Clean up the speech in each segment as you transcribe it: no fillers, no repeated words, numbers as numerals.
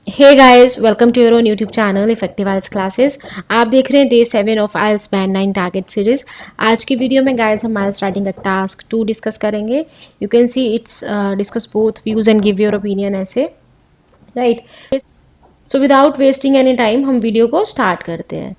Hey guys, welcome to your own YouTube channel Effective IELTS classes. आप देख रहे हैं day 7 of IELTS band 9 target series. आज की वीडियो में गाइस हम आइल्स राइटिंग का टास्क 2 डिस्कस करेंगे। You can see it's discuss both views and give your opinion ऐसे, right. So without wasting any time हम वीडियो को स्टार्ट करते हैं।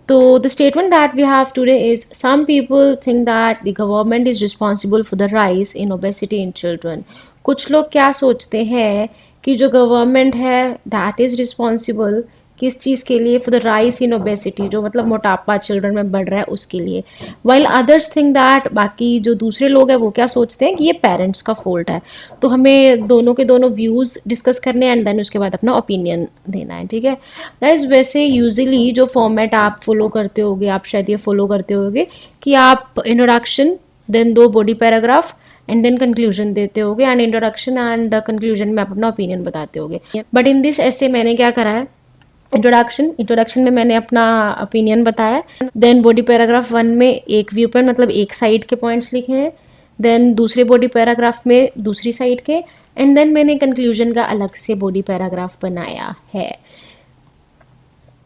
तो the statement that we have today is some people think that the government is responsible for the rise in obesity in children. कुछ लोग क्या सोचते हैं कि जो गवर्नमेंट है दैट इज़ रिस्पॉन्सिबल किस चीज़ के लिए, for the rise in obesity, जो मतलब मोटापा चिल्ड्रन में बढ़ रहा है उसके लिए। वाइल अदर्स थिंक दैट, बाकी जो दूसरे लोग हैं वो क्या सोचते हैं कि ये पेरेंट्स का फॉल्ट है। तो हमें दोनों के दोनों व्यूज़ डिस्कस करने हैं एंड देन उसके बाद अपना ओपिनियन देना है, ठीक है गाइज। वैसे यूजुअली जो फॉर्मेट आप फॉलो करते होगे, आप शायद ये फॉलो करते होगे कि आप introduction, then 2 body paragraph and then conclusion देते होगे, एंड इंट्रोडक्शन एंड कंक्लूजन में आप अपना ओपिनियन बताते होगे। बट इन दिस ऐसे मैंने क्या करा है, इंट्रोडक्शन में मैंने अपना ओपिनियन बताया, देन बॉडी पैराग्राफ 1 में एक व्यू पॉइंट मतलब एक साइड के पॉइंट्स लिखे हैं, देन दूसरे बॉडी पैराग्राफ में दूसरी साइड के, एंड देन मैंने कंक्लूजन का अलग से बॉडी पैराग्राफ बनाया है।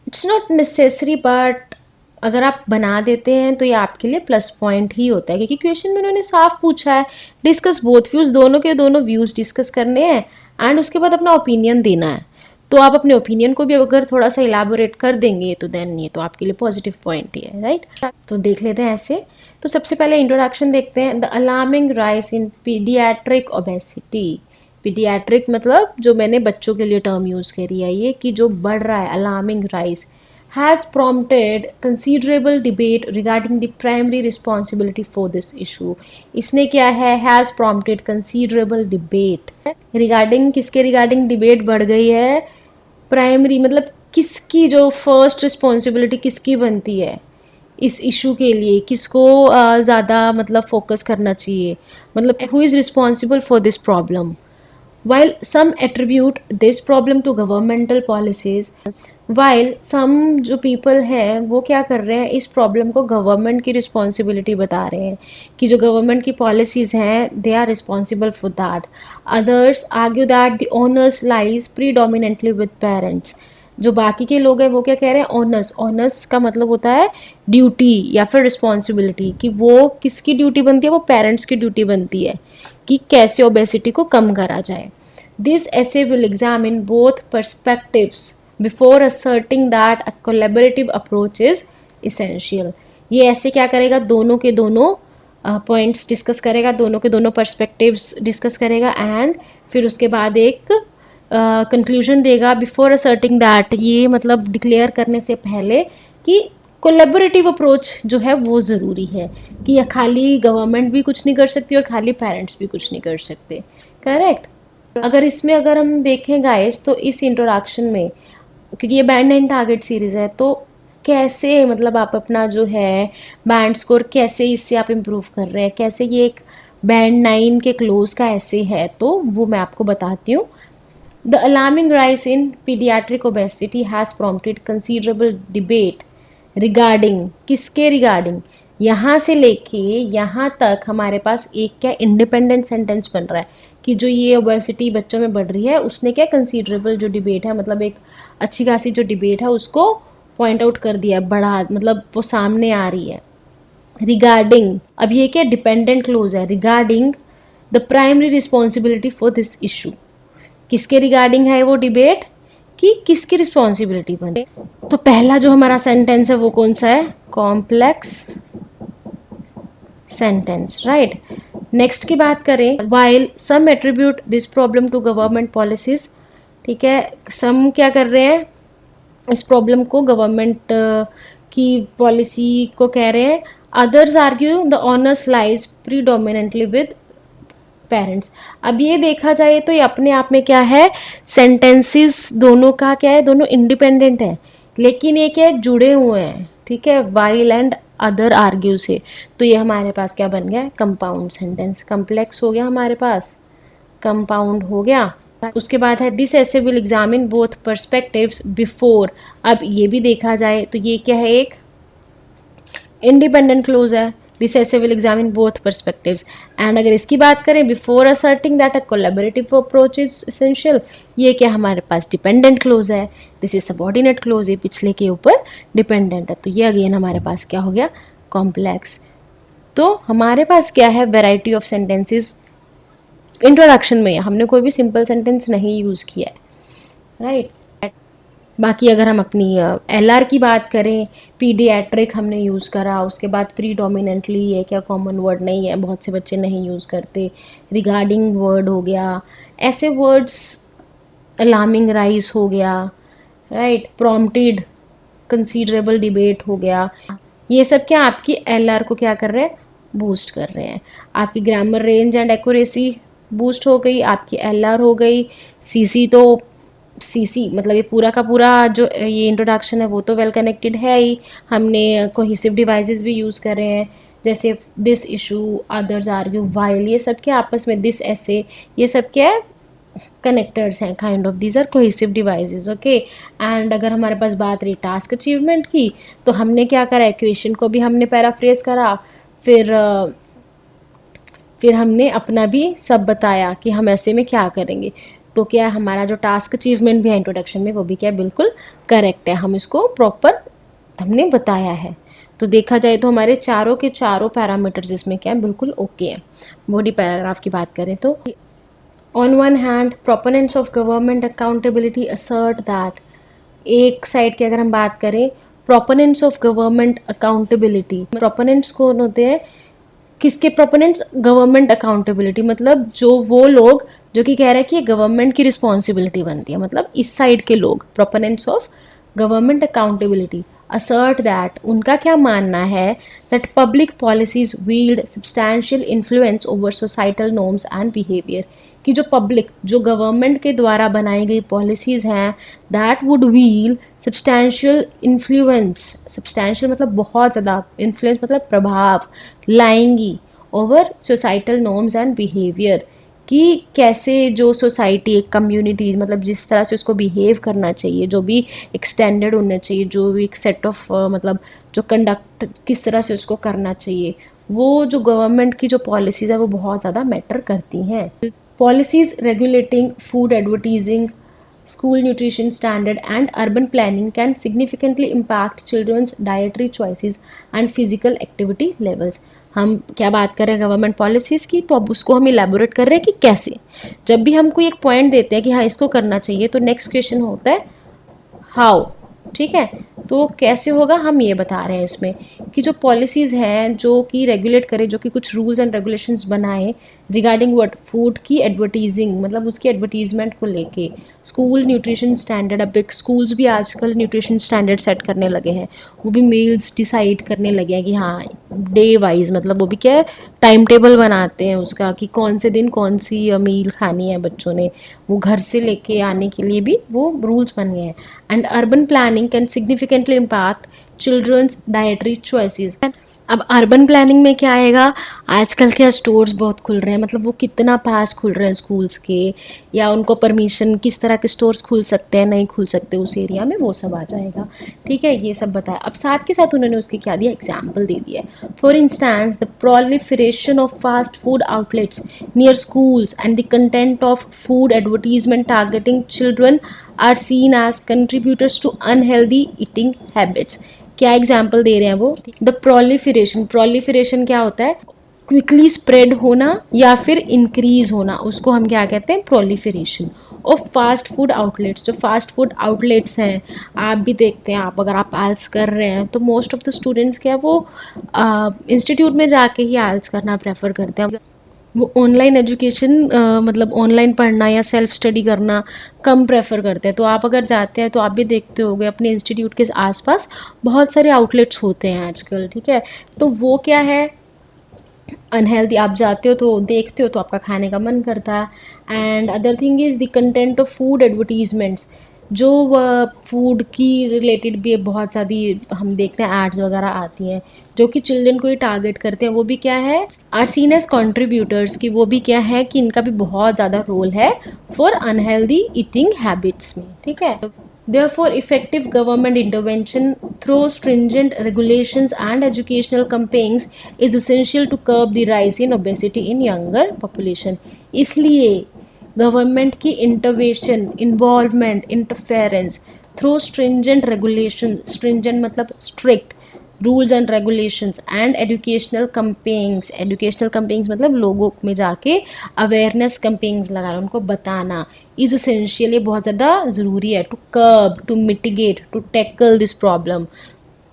इट्स नॉट नेसेसरी बट अगर आप बना देते हैं तो ये आपके लिए प्लस पॉइंट ही होता है, क्योंकि क्वेश्चन में उन्होंने साफ पूछा है डिस्कस बोथ व्यूज़, दोनों के दोनों व्यूज़ डिस्कस करने हैं एंड उसके बाद अपना ओपिनियन देना है। तो आप अपने ओपिनियन को भी अगर थोड़ा सा इलाबोरेट कर देंगे तो देन ये तो आपके लिए पॉजिटिव पॉइंट ही है, राइट। तो देख लेते हैं ऐसे। तो सबसे पहले इंट्रोडक्शन देखते हैं। The alarming rise in paediatric obesity. Paediatric मतलब जो मैंने बच्चों के लिए टर्म यूज़ करी है ये, कि जो बढ़ रहा है, alarming rise has prompted considerable debate regarding the primary responsibility for this issue. इसने क्या है, has prompted considerable debate regarding, किसके regarding debate बढ़ गई है, प्राइमरी मतलब किसकी जो फर्स्ट रिस्पॉन्सिबिलिटी किसकी बनती है इस इशू के लिए, किसको ज़्यादा मतलब फोकस करना चाहिए, मतलब who is responsible for this problem. While some attribute this problem to governmental policies, while some जो people हैं वो क्या कर रहे हैं, इस प्रॉब्लम को गवर्नमेंट की रिस्पॉन्सिबिलिटी बता रहे हैं कि जो गवर्नमेंट की पॉलिसीज़ हैं they are responsible for that. Others argue that the onus lies predominantly with parents. जो बाकी के लोग हैं वो क्या कह रहे हैं, ऑनर्स का मतलब होता है ड्यूटी या फिर रिस्पॉन्सिबिलिटी, कि वो किसकी ड्यूटी बनती है, वो पेरेंट्स की ड्यूटी बनती है कि कैसे ओबेसिटी को कम करा जाए। This essay will examine both perspectives before asserting that a collaborative approach is essential. ये ऐसे क्या करेगा, दोनों के दोनों पॉइंट्स डिस्कस करेगा, दोनों के दोनों पर्सपेक्टिव्स डिस्कस करेगा एंड फिर उसके बाद एक कंक्लूजन देगा बिफोर असर्टिंग दैट, ये मतलब डिक्लेयर करने से पहले कि कोलेबोरेटिव अप्रोच जो है वो ज़रूरी है, कि खाली गवर्नमेंट भी कुछ नहीं कर सकती और खाली पेरेंट्स भी कुछ नहीं कर सकते, करेक्ट। अगर हम देखें गाइस तो इस इंट्रोडक्शन में, क्योंकि ये बैंड एंड टारगेट सीरीज़ है, तो कैसे मतलब आप अपना जो है बैंड स्कोर कैसे इससे आप इम्प्रूव कर रहे हैं, कैसे ये एक बैंड 9 के क्लोज का ऐसे है, तो वो मैं आपको बताती हूँ। The alarming rise in paediatric obesity has prompted considerable debate regarding, किसके रिगार्डिंग, यहाँ से लेके यहाँ तक हमारे पास एक क्या इंडिपेंडेंट सेंटेंस बन रहा है कि जो ये ओबेसिटी बच्चों में बढ़ रही है उसने क्या कंसीडरेबल जो डिबेट है, मतलब एक अच्छी खासी जो डिबेट है उसको पॉइंट आउट कर दिया, बढ़ा मतलब वो सामने आ रही है। रिगार्डिंग, अब ये क्या डिपेंडेंट क्लोज है, regarding the primary responsibility for this issue, किसके रिगार्डिंग है वो डिबेट, कि किसकी रिस्पॉन्सिबिलिटी बने। तो पहला जो हमारा सेंटेंस है वो कौन सा है, कॉम्प्लेक्स सेंटेंस, राइट। नेक्स्ट की बात करें, while some attribute this problem to government policies, ठीक है, सम क्या कर रहे हैं, इस प्रॉब्लम को गवर्नमेंट की पॉलिसी को कह रहे हैं। Others argue the honours lies predominantly with parents. अब ये देखा जाए तो ये अपने आप में क्या है, सेंटेंसेस दोनों का क्या है, दोनों इंडिपेंडेंट है लेकिन ये क्या है, जुड़े हुए हैं, ठीक है, वाइल एंड अदर आर्ग्यू से। तो ये हमारे पास क्या बन गया, कंपाउंड सेंटेंस, कम्प्लेक्स हो गया हमारे पास, कंपाउंड हो गया। उसके बाद है दिस ऐसे will examine both perspectives before. अब ये भी देखा जाए तो ये क्या है, एक इंडिपेंडेंट क्लोज है दिस ऐसे will examine both perspectives. And अगर इसकी बात करें, before asserting that a collaborative approach is essential, ये क्या हमारे पास डिपेंडेंट क्लोज है, दिस इज सबॉर्डिनेट क्लोज, ये पिछले के ऊपर डिपेंडेंट है। तो ये अगेन हमारे पास क्या हो गया, कॉम्प्लेक्स। तो हमारे पास क्या है, वेराइटी ऑफ सेंटेंसेस। इंट्रोडक्शन में हमने कोई भी सिंपल सेंटेंस नहीं यूज़ किया है, राइट। बाकी अगर हम अपनी LR की बात करें, पीडियाट्रिक हमने यूज़ करा, उसके बाद प्रीडोमिनेंटली, ये क्या कॉमन वर्ड नहीं है, बहुत से बच्चे नहीं यूज़ करते। रिगार्डिंग वर्ड हो गया, ऐसे वर्ड्स, अलार्मिंग राइज हो गया, राइट, प्रॉम्प्टेड, कंसीडरेबल डिबेट हो गया। ये सब क्या आपकी LR को क्या कर रहे हैं, बूस्ट कर रहे हैं। आपकी grammar range and accuracy boost हो गई, आपकी LR हो गई। CC तो CC मतलब ये पूरा का पूरा जो ये इंट्रोडक्शन है वो तो वेल कनेक्टेड है ही। हमने कोहेसिव डिवाइसेस भी यूज़ कर रहे हैं, जैसे this issue, others argue, while, ये सब क्या आपस में, दिस ऐसे, ये सब क्या है, कनेक्टर्स हैं, kind of these are cohesive devices, okay. And अगर हमारे पास बात रही टास्क अचीवमेंट की, तो हमने क्या करा, इक्वेशन को भी हमने पैराफ्रेज करा, फिर हमने अपना भी सब बताया कि हम ऐसे में क्या करेंगे। तो क्या हमारा जो टास्क अचीवमेंट भी है इंट्रोडक्शन में, वो भी क्या बिल्कुल करेक्ट है, हम इसको प्रॉपर हमने बताया है। तो देखा जाए तो हमारे चारों के चारों पैरामीटर्स इसमें क्या है, बिल्कुल ओके है। बॉडी पैराग्राफ की बात करें तो, on one hand proponents of government accountability assert that, एक साइड की अगर हम बात करें, proponents of government accountability, proponents कौन होते हैं, किसके प्रोपोनेंट्स, गवर्नमेंट अकाउंटेबिलिटी, मतलब जो वो लोग जो कि कह रहे हैं कि गवर्नमेंट की रिस्पॉन्सिबिलिटी बनती है, मतलब इस साइड के लोग, proponents of government accountability assert that, उनका क्या मानना है, that public policies wield substantial influence over societal norms and behavior, कि जो पब्लिक, जो गवर्नमेंट के द्वारा बनाई गई पॉलिसीज़ हैं, that would wield substantial influence, substantial मतलब बहुत ज़्यादा, इन्फ्लुएंस मतलब प्रभाव, लाएंगी over societal norms and behaviour, कि कैसे जो सोसाइटी, एक कम्युनिटी, मतलब जिस तरह से उसको बिहेव करना चाहिए, जो भी एक स्टैंडर्ड होना चाहिए, जो भी एक सेट ऑफ मतलब जो कंडक्ट किस तरह से उसको करना चाहिए, वो जो गवर्नमेंट की जो पॉलिसीज़ है वो बहुत ज़्यादा मैटर करती हैं। Policies regulating food advertising, school nutrition standard and urban planning can significantly impact children's dietary choices and physical activity levels। हम क्या बात कर रहे हैं गवर्नमेंट पॉलिसीज़ की, तो अब उसको हम इलेबोरेट कर रहे हैं कि कैसे। जब भी हम कोई एक पॉइंट देते हैं कि हाँ इसको करना चाहिए, तो नेक्स्ट क्वेश्चन होता है हाउ, ठीक है। तो कैसे होगा हम ये बता रहे हैं इसमें, कि जो पॉलिसीज़ हैं जो कि रेगुलेट करें, जो कि कुछ रूल्स एंड रेगुलेशंस बनाए रिगार्डिंग व्हाट, फूड की एडवर्टीजिंग, मतलब उसकी एडवर्टीजमेंट को लेके, स्कूल न्यूट्रिशन स्टैंडर्ड, अब एक स्कूल्स भी आजकल न्यूट्रिशन स्टैंडर्ड सेट करने लगे हैं, वो भी मील्स डिसाइड करने लगे हैं कि हाँ डे वाइज, मतलब वो भी क्या है, टाइम टेबल बनाते हैं उसका कि कौन से दिन कौन सी मील खानी है बच्चों ने, वो घर से लेके आने के लिए भी वो रूल्स बन गए हैं। And urban planning can significantly impact children's dietary choices. अब अर्बन प्लानिंग में क्या आएगा, आजकल क्या स्टोर्स बहुत खुल रहे हैं, मतलब वो कितना पास खुल रहे हैं स्कूल्स के, या उनको परमिशन, किस तरह के स्टोर्स खुल सकते हैं नहीं खुल सकते उस एरिया में, वो सब आ जाएगा, ठीक है। ये सब बताया। अब साथ के साथ उन्होंने उसकी क्या दिया, एग्जाम्पल दे दिया है। For instance the proliferation of fast food outlets near schools and the content of food advertisement targeting children are seen as contributors to unhealthy eating habits. क्या एग्जाम्पल दे रहे हैं वो, द प्रोलिफरेशन, प्रोलिफरेशन क्या होता है, क्विकली स्प्रेड होना या फिर इंक्रीज होना, उसको हम क्या कहते हैं, proliferation of fast food outlets. जो फास्ट फूड आउटलेट्स हैं, आप भी देखते हैं, आप अगर आप आइल्स कर रहे हैं तो मोस्ट ऑफ द स्टूडेंट्स क्या वो इंस्टीट्यूट में जाके ही आइल्स करना प्रेफर करते हैं, वो ऑनलाइन एजुकेशन मतलब ऑनलाइन पढ़ना या सेल्फ स्टडी करना कम प्रेफर करते हैं। तो आप अगर जाते हैं तो आप भी देखते होंगे अपने इंस्टीट्यूट के आसपास बहुत सारे आउटलेट्स होते हैं आजकल, ठीक है। तो वो क्या है, अनहेल्दी, आप जाते हो तो देखते हो तो आपका खाने का मन करता है। And other thing is the content of food advertisements, जो फूड की रिलेटेड भी बहुत ज़्यादा हम देखते हैं एड्स वगैरह आती हैं जो कि चिल्ड्रन को ही टारगेट करते हैं, वो भी क्या है, आर सीन एज कॉन्ट्रीब्यूटर्स, की वो भी क्या है कि इनका भी बहुत ज़्यादा रोल है फॉर अनहेल्दी ईटिंग हैबिट्स में, ठीक है। Therefore, effective government intervention through stringent regulations and educational campaigns is essential to curb the rise in obesity in younger population. इसलिए गवर्नमेंट की intervention, involvement, interference through stringent regulation, stringent मतलब strict rules and regulations and educational campaigns मतलब लोगों में जाके awareness campaigns लगाना, उनको बताना इज एसेंशियल, ये बहुत ज़्यादा ज़रूरी है to curb, to mitigate, to tackle this problem,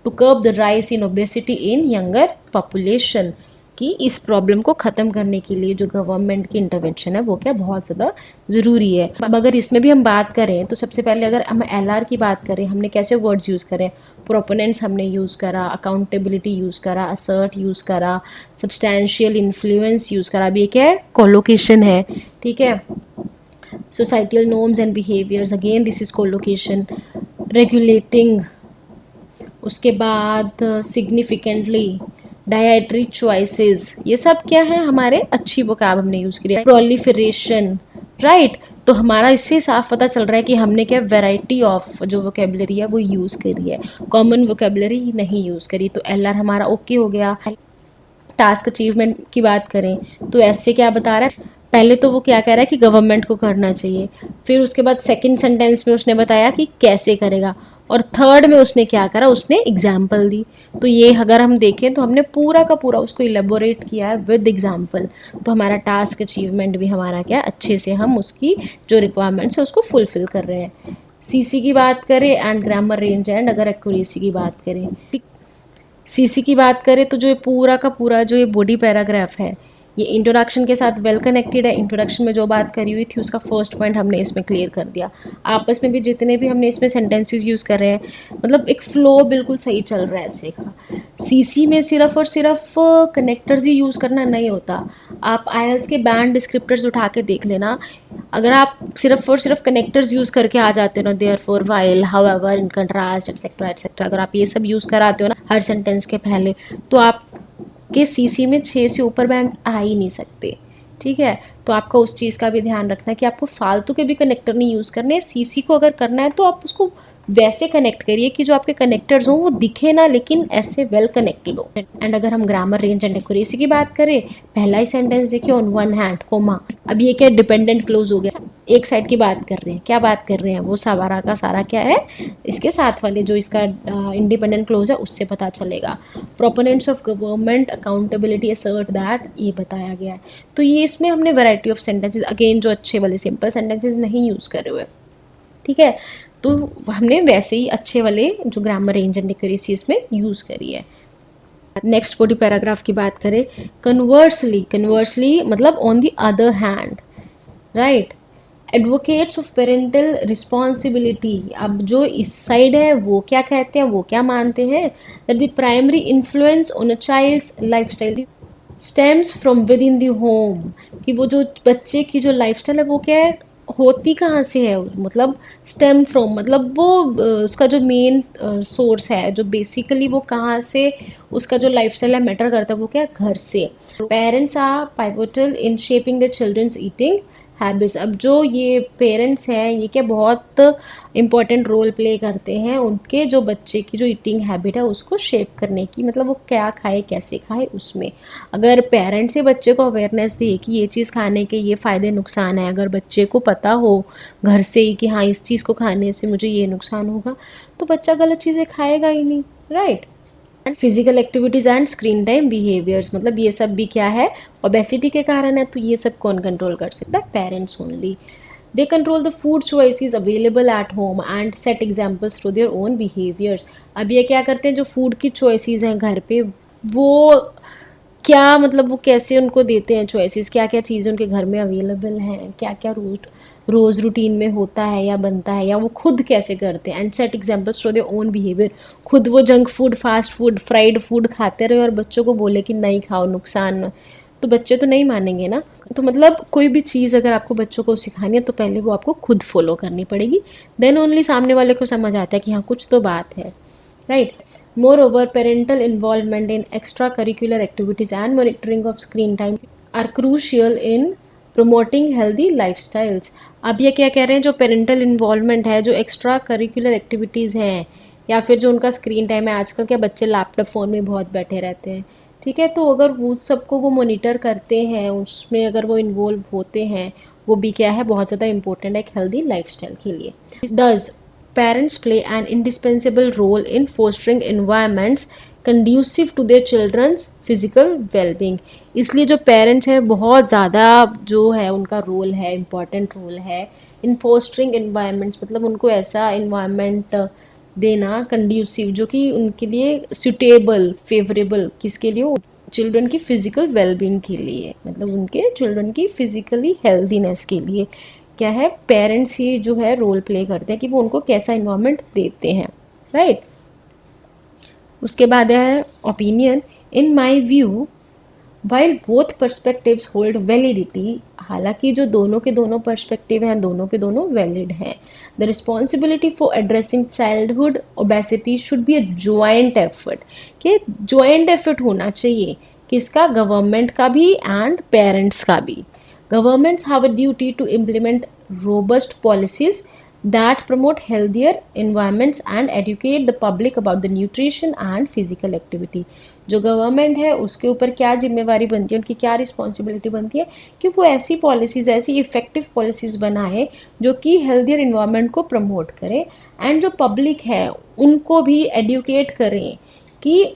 to curb the rise in obesity in younger population, कि इस प्रॉब्लम को ख़त्म करने के लिए जो गवर्नमेंट की इंटरवेंशन है वो क्या बहुत ज़्यादा ज़रूरी है। अब अगर इसमें भी हम बात करें तो सबसे पहले अगर हम एलआर की बात करें, हमने कैसे वर्ड्स यूज़ करें, प्रोपोनेंट्स हमने यूज़ करा, अकाउंटेबिलिटी यूज़ करा, असर्ट यूज़ करा, सब्सटैंशियल इन्फ्लुएंस यूज़ करा। अब ये क्या है, कोलोकेशन है, ठीक है। Societal norms and behaviours, again this is collocation. Regulating, उसके बाद सिग्निफिकेंटली, डायटरी चॉइसेस, ये सब क्या है हमारे अच्छी वोकैब हमने यूज़ करी है। प्रोलिफरेशन, राइट, तो हमारा इससे साफ पता चल रहा है कि हमने क्या वैरायटी ऑफ जो वोकेबलरी है वो यूज़ करी है, कॉमन वोकेबलरी नहीं यूज़ करी। तो एलआर हमारा ओके हो गया। टास्क अचीवमेंट की बात करें तो ऐसे क्या बता रहा है, पहले तो वो क्या कह रहा है कि गवर्नमेंट को करना चाहिए, फिर उसके बाद सेकंड सेंटेंस में उसने बताया कि कैसे करेगा, और थर्ड में उसने क्या करा, उसने एग्जाम्पल दी। तो ये अगर हम देखें तो हमने पूरा का पूरा उसको इलेबोरेट किया है विद एग्जाम्पल। तो हमारा टास्क अचीवमेंट भी हमारा क्या अच्छे से हम उसकी जो रिक्वायरमेंट्स है उसको फुलफिल कर रहे हैं। सीसी की बात करें एंड ग्रामर रेंज एंड अगर एक्यूरेसी की बात करें, सीसी की बात करें तो जो ये पूरा का पूरा जो ये बॉडी पैराग्राफ है ये इंट्रोडक्शन के साथ वेल कनेक्टेड है। इंट्रोडक्शन में जो बात करी हुई थी उसका फर्स्ट पॉइंट हमने इसमें क्लियर कर दिया। आपस में भी जितने भी हमने इसमें सेंटेंसेस यूज़ कर रहे हैं मतलब एक फ्लो बिल्कुल सही चल रहा है ऐसे का। सीसी में सिर्फ और सिर्फ कनेक्टर्स ही यूज़ करना नहीं होता। आप आईएलटीएस के बैंड डिस्क्रिप्टर्स उठा के देख लेना, अगर आप सिर्फ और सिर्फ कनेक्टर्स यूज़ करके आ जाते हो ना, therefore, while, however, in contrast, etcetera etcetera, अगर आप ये सब यूज़ कराते हो ना हर सेंटेंस के पहले, तो आप के सीसी में 6 से ऊपर बैंड आ ही नहीं सकते, ठीक है। तो आपका उस चीज़ का भी ध्यान रखना है कि आपको फालतू के भी कनेक्टर नहीं यूज़ करने। सीसी को अगर करना है तो आप उसको वैसे कनेक्ट करिए कि जो आपके कनेक्टर्स हों वो दिखे ना, लेकिन ऐसे वेल कनेक्टेड हो। एंड अगर हम ग्रामर रेंज एंड एक्यूरेसी की बात करें, पहला ही सेंटेंस देखिए, ऑन वन हैंड कोमा, अब ये क्या डिपेंडेंट क्लोज हो गया, एक साइड की बात कर रहे हैं, क्या बात कर रहे हैं, वो सारा का सारा क्या है इसके साथ वाले जो इसका इंडिपेंडेंट क्लोज है उससे पता चलेगा। Proponents of government accountability assert that, ये बताया गया है। तो ये इसमें हमने वैरायटी ऑफ सेंटेंसेस, अगेन जो अच्छे वाले सिंपल सेंटेंसेस नहीं यूज़ करे हुए, ठीक है, तो हमने वैसे ही अच्छे वाले जो ग्रामर रेंज एंड एक्यूरेसी इसमें यूज़ करी है। नेक्स्ट बॉडी पैराग्राफ की बात करें, कन्वर्सली, कन्वर्सली मतलब on the other hand, right, advocates of parental responsibility, अब जो इस साइड है वो क्या कहते हैं, वो क्या मानते हैं, that the primary influence on a child's lifestyle stems from within the home, कि वो जो बच्चे की जो लाइफस्टाइल है वो क्या है, होती कहाँ से है, मतलब स्टेम फ्रॉम मतलब वो उसका जो मेन सोर्स है, जो बेसिकली वो कहाँ से उसका जो लाइफस्टाइल है मैटर करता है, वो क्या है, घर से। Parents are pivotal in shaping the children's eating habits, अब जो ये पेरेंट्स हैं ये क्या बहुत इंपॉर्टेंट रोल प्ले करते हैं उनके जो बच्चे की जो ईटिंग हैबिट है उसको शेप करने की, मतलब वो क्या खाए कैसे खाए उसमें। अगर पेरेंट्स ही बच्चे को अवेयरनेस दे कि ये चीज़ खाने के ये फ़ायदे नुकसान है, अगर बच्चे को पता हो घर से ही कि हाँ इस चीज़ को खाने से मुझे ये नुकसान होगा, तो बच्चा गलत चीज़ें खाएगा ही नहीं, right. And physical activities and screen time behaviours, मतलब ये सब भी क्या है, ओबेसिटी के कारण है, तो ये सब कौन कंट्रोल कर सकता है, parents only. They control the food choices available at home and set examples through their own behaviours. अब ये क्या करते हैं, जो फूड की चॉइसेस हैं घर पे वो क्या मतलब वो कैसे उनको देते हैं चॉइसेस, क्या क्या चीज़ें उनके घर में अवेलेबल हैं, क्या क्या रोज़ रूटीन में होता है या बनता है, या वो खुद कैसे करते हैं। And set examples for their own behaviour, खुद वो junk food, fast food, fried food खाते रहे और बच्चों को बोले कि नहीं खाओ नुकसान, तो बच्चे तो नहीं मानेंगे ना। तो मतलब कोई भी चीज़ अगर आपको बच्चों को सिखानी है तो पहले वो आपको खुद फॉलो करनी पड़ेगी, देन ओनली सामने वाले को समझ आता है कि हाँ कुछ तो बात है, right. Moreover, parental involvement in extracurricular activities and monitoring of screen time are crucial in promoting healthy lifestyles. अब ये क्या कह रहे हैं, जो पेरेंटल इन्वॉल्वमेंट है, जो एक्स्ट्रा करिकुलर एक्टिविटीज़ हैं, या फिर जो उनका स्क्रीन टाइम है, आजकल के बच्चे लैपटॉप फ़ोन में बहुत बैठे रहते हैं, ठीक है, तो अगर वो सबको वो मॉनिटर करते हैं, उसमें अगर वो इन्वॉल्व होते हैं, वो भी क्या है, बहुत ज़्यादा इंपॉर्टेंट है एक हेल्दी लाइफस्टाइल के लिए। Thus parents play an indispensable role in fostering environments conducive to their children's physical wellbeing. इसलिए जो पेरेंट्स हैं बहुत ज़्यादा जो है उनका रोल है, इम्पॉर्टेंट रोल है इन फोस्टरिंग एनवायरनमेंट्स, मतलब उनको ऐसा इन्वायरमेंट देना कंड्यूसिव जो कि उनके लिए सुटेबल, फेवरेबल, किसके लिए, चिल्ड्रन की फिजिकल वेलबींग के लिए, मतलब उनके चिल्ड्रन की फिजिकली हेल्दीनेस के लिए क्या है, पेरेंट्स ही जो है रोल प्ले करते हैं कि वो उनको कैसा इन्वायरमेंट देते हैं, राइट। उसके बाद है opinion. In my view while both perspectives hold validity, हालांकि जो दोनों के दोनों पर्सपेक्टिव हैं, दोनों के दोनों वैलिड हैं। The responsibility for addressing childhood obesity should be a joint effort, कि जॉइंट एफर्ट होना चाहिए, किसका, गवर्नमेंट का भी एंड पेरेंट्स का भी। Governments have a duty to implement robust policies that promote healthier environments and educate the public about the nutrition and physical activity. जो government है उसके ऊपर क्या जिम्मेवारी बनती है, उनकी क्या रिस्पॉन्सिबिलिटी बनती है कि वो ऐसी पॉलिसीज़, ऐसी इफ़ेक्टिव पॉलिसीज़ बनाए जो कि हेल्थियर इन्वायरमेंट को प्रमोट करें, एंड जो पब्लिक है उनको भी एडुकेट करें कि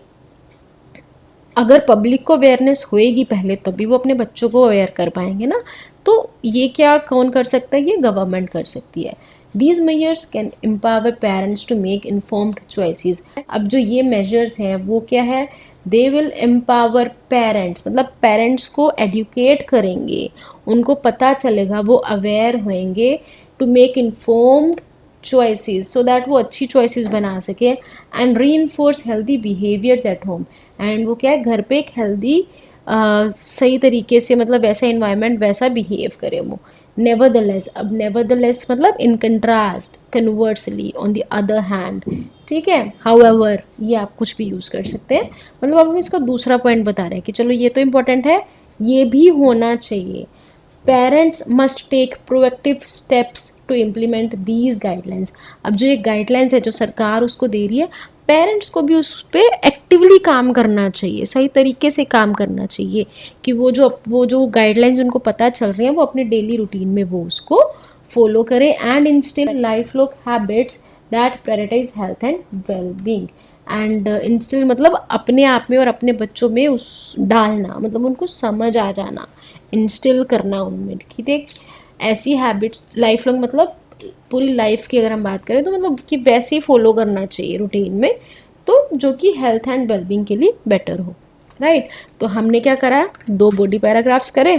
अगर पब्लिक को अवेयरनेस होएगी पहले तभी वो अपने बच्चों को अवेयर कर पाएंगे ना। तो ये क्या कौन कर सकता है, ये गवर्नमेंट कर सकती है। These measures can empower parents to make informed choices. अब जो ये मेजर्स हैं वो क्या है, दे विल एम्पावर पेरेंट्स, मतलब पेरेंट्स को एडुकेट करेंगे, उनको पता चलेगा, वो अवेयर होंगे to make informed choices so that वो अच्छी चॉइसेस बना सके, and reinforce healthy behaviours at home, and वो क्या है, घर पे एक हेल्दी सही तरीके से, मतलब वैसा इन्वायरमेंट, वैसा बिहेव करे वो। नेवरदलेस, अब नेवरदलेस मतलब in contrast, conversely, on the other hand, ठीक है, हाउएवर, ये आप कुछ भी यूज़ कर सकते हैं। मतलब अब हम इसका दूसरा पॉइंट बता रहे हैं कि चलो ये तो इम्पोर्टेंट है, ये भी होना चाहिए। Parents must take proactive steps to implement these guidelines. अब जो ये गाइडलाइंस है जो सरकार उसको दे रही है, पेरेंट्स को भी उस पर एक्टिवली काम करना चाहिए, सही तरीके से काम करना चाहिए कि वो जो गाइडलाइंस उनको पता चल रही हैं वो अपने डेली रूटीन में वो उसको फॉलो करें, and instil lifelong habits that prioritise health and wellbeing. And instil मतलब अपने आप में और अपने बच्चों में उस डालना, मतलब उनको समझ आ जाना, इंस्टिल करना उनमें कि देख ऐसी हैबिट्स लाइफ लॉन्ग, मतलब पूरी लाइफ की अगर हम बात करें तो मतलब कि वैसे ही फॉलो करना चाहिए रूटीन में, तो जो कि हेल्थ एंड वेलबींग के लिए बेटर हो, राइट। तो हमने क्या करा, 2 बॉडी पैराग्राफ्स करे,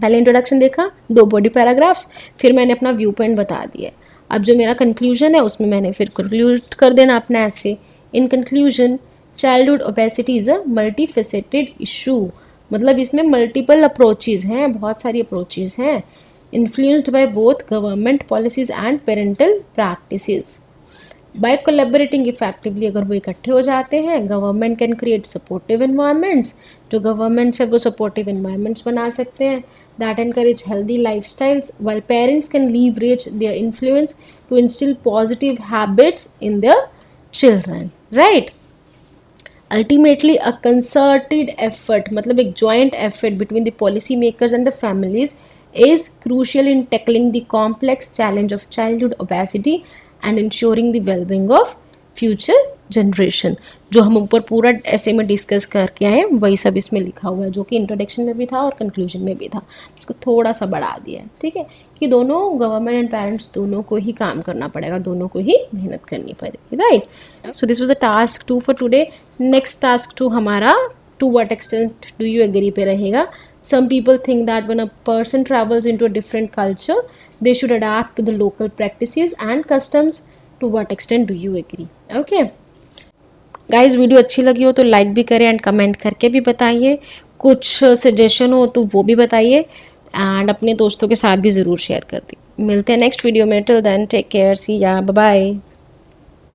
पहले इंट्रोडक्शन देखा, 2 बॉडी पैराग्राफ्स, फिर मैंने अपना व्यू पॉइंट बता दिया। अब जो मेरा कंक्लूजन है उसमें मैंने फिर कंक्लूड कर देना अपना ऐसे। In conclusion, childhood obesity is a multi faceted issue, मतलब इसमें मल्टीपल अप्रोचेज़ हैं, बहुत सारी अप्रोचेज़ हैं, influenced by both government policies and parental practices. By collaborating effectively, अगर वो इकट्ठे हो जाते हैं, government can create supportive environments, जो government है वो supportive environments बना सकते हैं that encourage healthy lifestyles, while parents can leverage their influence to instill positive habits in their children, right? Ultimately, a concerted effort, मतलब एक joint effort between the policy makers and the families is crucial in tackling the complex challenge of childhood obesity and ensuring the well-being of future generation। जो हम ऊपर पूरा ऐसे में discuss करके आए वही सब इसमें लिखा हुआ है, जो कि इंट्रोडक्शन में भी था और कंक्लूजन में भी था, इसको थोड़ा सा बढ़ा दिया है, ठीक है, कि दोनों गवर्नमेंट एंड पेरेंट्स दोनों को ही काम करना पड़ेगा, दोनों को ही मेहनत करनी पड़ेगी, right. So this was the task 2 for today. Next task 2 हमारा to what extent do you agree पे रहेगा। Some people think that when a person travels into a different culture, they should adapt to the local practices and customs. To what extent do you agree? Okay. Guys, video अच्छी लगी हो तो like भी करें and comment करके भी बताइए, कुछ सजेशन हो तो वो भी बताइए, एंड अपने दोस्तों के साथ भी ज़रूर शेयर कर दी। मिलते हैं नेक्स्ट वीडियो में, टिल देन टेक केयर, सी या, बाय बाय।